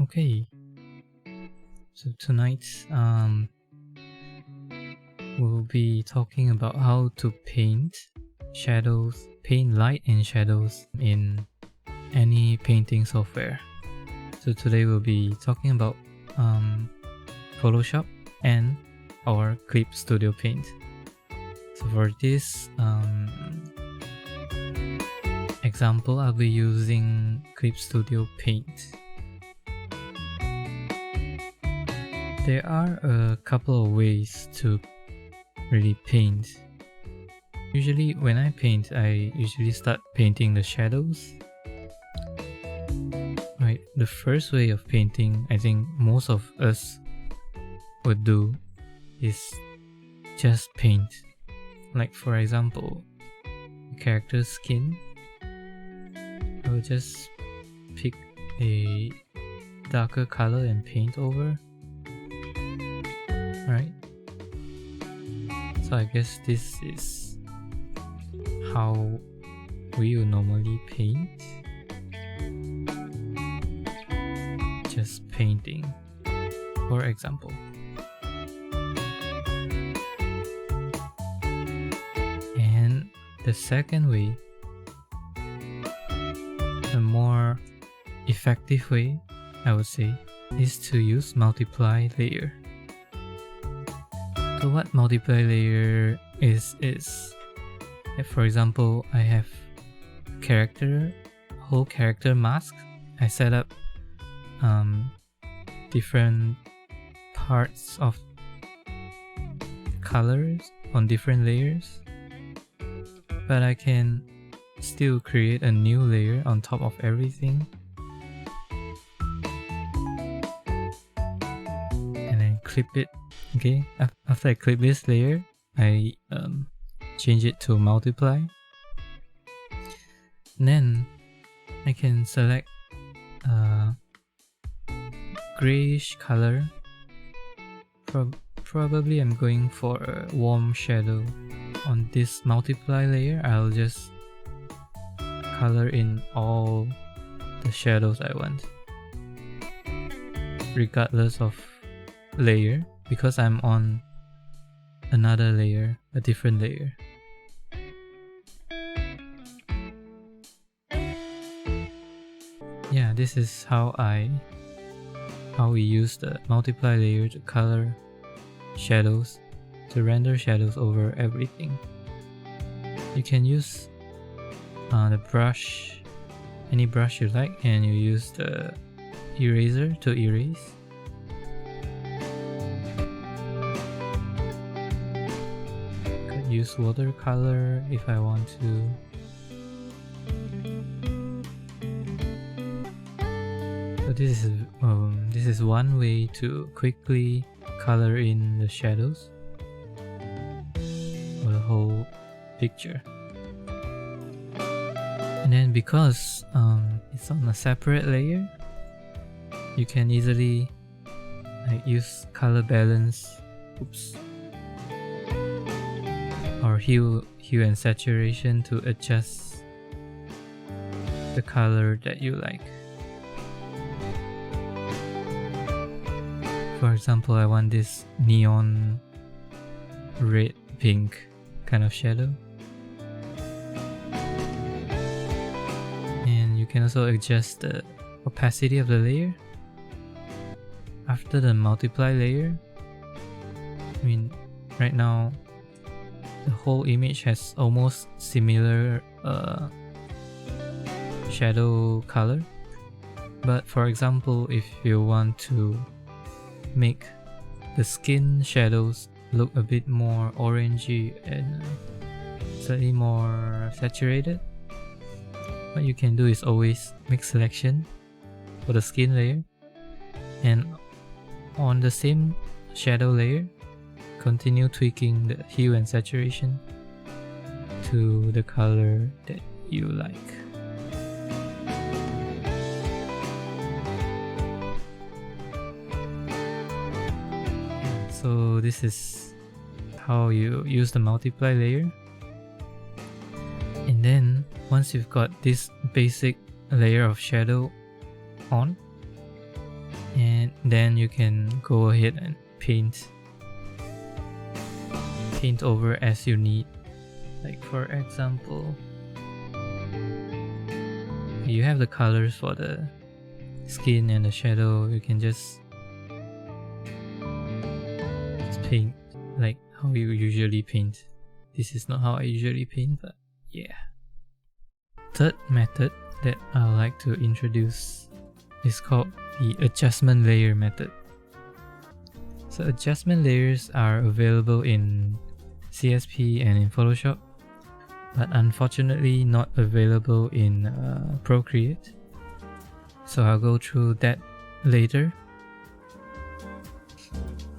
Okay, so tonight we'll be talking about how to paint shadows, paint light and shadows in any painting software. So today we'll be talking about Photoshop and our Clip Studio Paint. So for this example, I'll be using Clip Studio Paint. There are a couple of ways to really paint. Usually when I paint, I usually start painting the shadows. Right, the first way of painting, I think most of us would do, is just paint. Like for example, the character's skin. I will just pick a darker color and paint over. Right? So I guess this is how we would normally paint. Just painting, for example. And the second way, the more effective way, I would say, is to use multiply layer. So what multiply layer is for example, I have whole character mask. I set up different parts of colors on different layers, but I can still create a new layer on top of everything and then clip it. Okay, after I clip this layer, I change it to multiply. And then I can select grayish color. Probably I'm going for a warm shadow. On this multiply layer, I'll just color in all the shadows I want, regardless of layer, because I'm on another layer, a different layer. Yeah, this is how we use the multiply layer to color shadows, to render shadows over everything. You can use the brush, any brush you like, and you use the eraser to erase. Could use watercolor if I want to. So this is one way to quickly color in the shadows for the whole picture. And then because it's on a separate layer, you can easily use color balance, or hue and saturation to adjust the color that you like. For example, I want this neon red pink kind of shadow. And you can also adjust the opacity of the layer. After the multiply layer, I mean, right now the whole image has almost similar shadow color. But for example, if you want to make the skin shadows look a bit more orangey and slightly more saturated, what you can do is always make selection for the skin layer, and on the same shadow layer, continue tweaking the hue and saturation to the color that you like. So this is how you use the multiply layer. And then once you've got this basic layer of shadow on, and then you can go ahead and paint over as you need. Like for example, you have the colors for the skin and the shadow. You can just paint like how you usually paint. This is not how I usually paint, but yeah. Third method that I would like to introduce is called the adjustment layer method. So adjustment layers are available in CSP and in Photoshop, but unfortunately not available in Procreate. So I'll go through that later.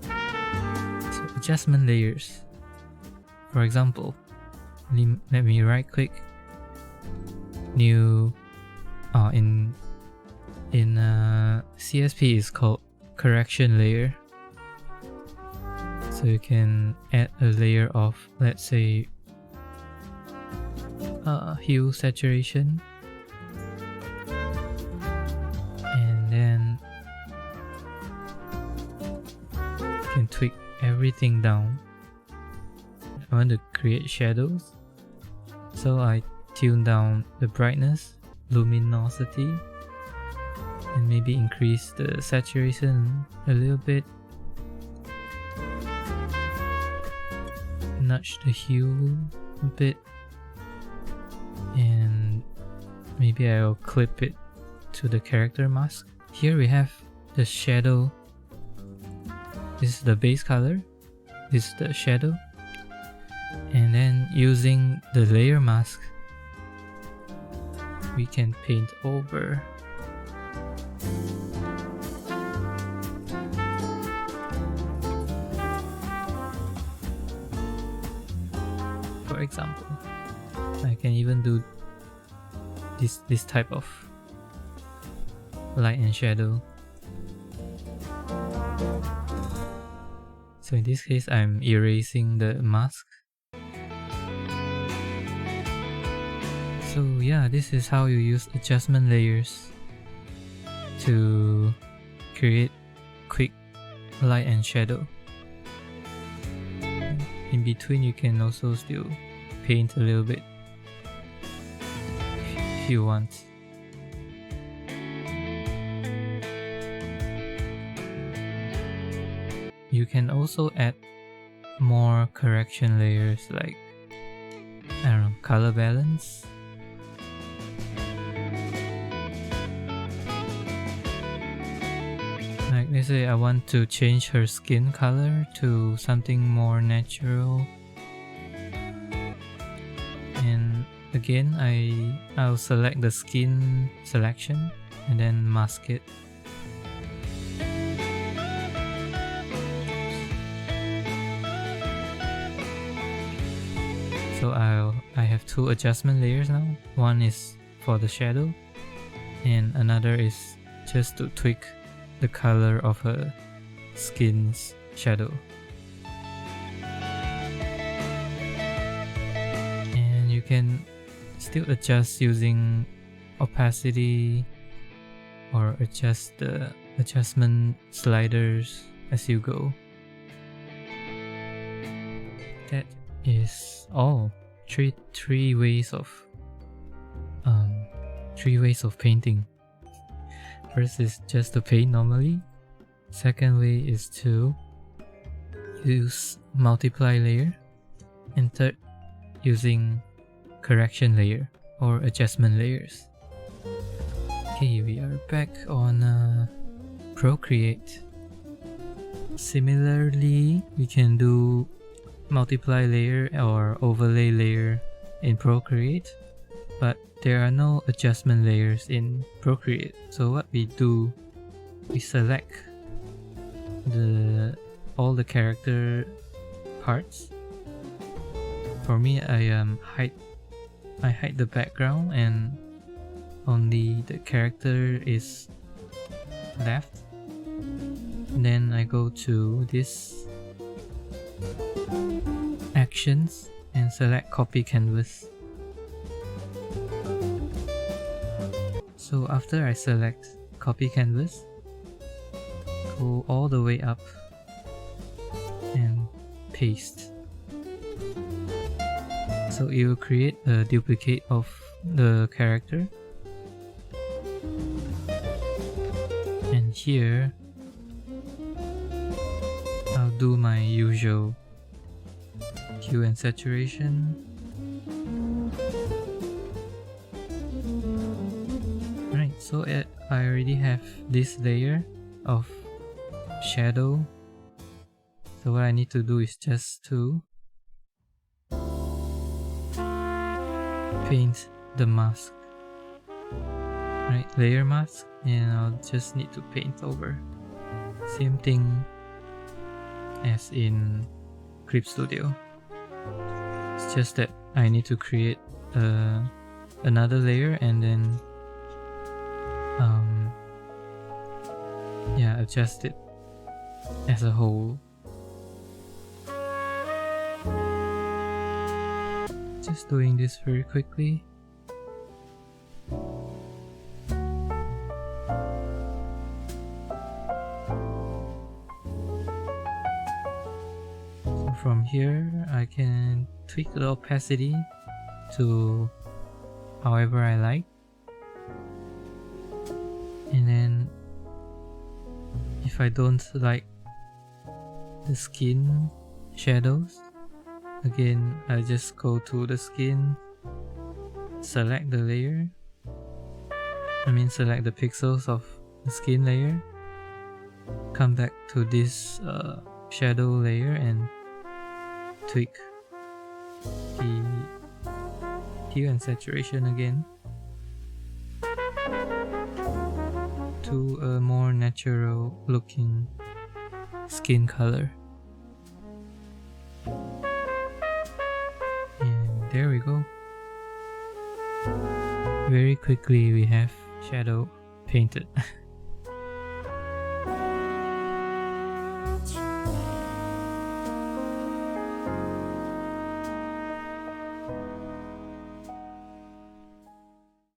So adjustment layers. For example, let me right click, new, in CSP is called correction layer. So you can add a layer of, let's say, hue saturation, and then you can tweak everything down. I want to create shadows, so I tune down the brightness, luminosity, and maybe increase the saturation a little bit, nudge the hue a bit, and maybe I'll clip it to the character mask. Here we have the shadow. This is the base color, this is the shadow, and then using the layer mask we can paint over. For example, I can even do this type of light and shadow. So in this case, I'm erasing the mask. So yeah, this is how you use adjustment layers to create quick light and shadow. In between, you can also still paint a little bit if you want. You can also add more correction layers, like, I don't know, color balance. Like, let's say I want to change her skin color to something more natural, and again I'll select the skin selection and then mask it. So I have two adjustment layers now. One is for the shadow, and another is just to tweak the color of her skin's shadow. And you can still adjust using opacity or adjust the adjustment sliders as you go. That is all. Three ways of painting. First is just to paint normally. Second way is to use multiply layer, and third, using correction layer or adjustment layers. Okay, we are back on Procreate. Similarly, we can do multiply layer or overlay layer in Procreate, but there are no adjustment layers in Procreate. So what we do, we select all the character parts. For me, I hide the background and only the character is left. And then I go to this actions and select copy canvas. So after I select copy canvas, go all the way up and paste. So it will create a duplicate of the character. And here I'll do my usual hue and saturation. Right, so I already have this layer of shadow. So what I need to do is just to paint the mask. Right, layer mask, and I'll just need to paint over. Same thing as in Clip Studio. It's just that I need to create another layer and then adjust it as a whole. Just doing this very quickly. So from here I can tweak the opacity to however I like. And then if I don't like the skin shadows, again I just go to the skin, select the layer, select the pixels of the skin layer, come back to this shadow layer and tweak the hue and saturation again to a more natural looking skin color. And there we go. Very quickly we have shadow painted.